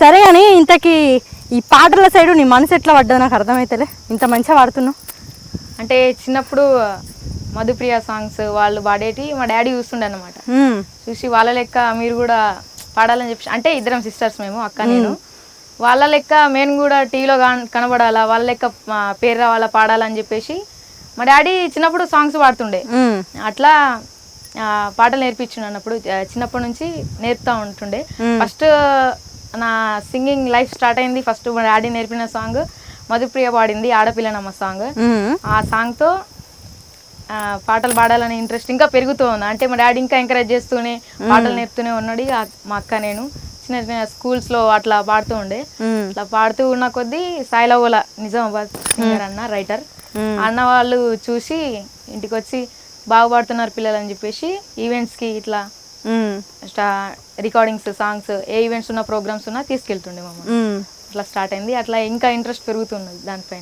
సరే అని ఇంతకీ ఈ పాటల సైడు నీ మనసు ఎట్లా పడ్డదో నాకు అర్థమైతలే, ఇంత మంచిగా పాడుతున్నావు. అంటే చిన్నప్పుడు మధుప్రియ సాంగ్స్ వాళ్ళు పాడేటి మా డాడీ చూస్తుండే అనమాట. చూసి వాళ్ళ లెక్క మీరు కూడా పాడాలని చెప్పి, అంటే ఇద్దరం సిస్టర్స్ మేము, అక్క నేను, వాళ్ళ లెక్క మేము కూడా టీవీలో కనబడాలా, వాళ్ళ లెక్క పేరు రావాలా, పాడాలని చెప్పేసి మా డాడీ చిన్నప్పుడు సాంగ్స్ పాడుతుండే. అట్లా పాటలు నేర్పించిండు అన్నప్పుడు, చిన్నప్పటి నుంచి నేర్పుతూ ఉంటుండే. ఫస్ట్ నా సింగింగ్ లైఫ్ స్టార్ట్ అయింది, ఫస్ట్ మా డాడీ నేర్పిన సాంగ్ మధుప్రియ పాడింది ఆడపిల్లనమ్మ సాంగ్. ఆ సాంగ్తో పాటలు పాడాలని ఇంట్రెస్ట్ ఇంకా పెరుగుతూ ఉంది. అంటే మా డాడీ ఇంకా ఎంకరేజ్ చేస్తూనే పాటలు నేర్పుతూనే ఉన్నాడు. మా అక్క నేను చిన్న చిన్న స్కూల్స్లో అట్లా పాడుతూ ఉండే. అట్లా పాడుతూ ఉన్న కొద్దీ సాయిలవ్వల నిజామాబాద్ సింగర్ అన్న, రైటర్ అన్న వాళ్ళు చూసి ఇంటికి వచ్చి బాగా పాడుతున్నారు పిల్లలు అని చెప్పేసి ఈవెంట్స్కి ఇట్లా రికార్డింగ్స్ సాంగ్స్ ఏ ఈవెంట్స్ ఉన్న ప్రోగ్రామ్స్ ఉన్నా తీసుకెళ్తుండే మమ్మల్ని. అట్లా స్టార్ట్ అయింది. అట్లా ఇంకా ఇంట్రెస్ట్ పెరుగుతున్నది దానిపైన.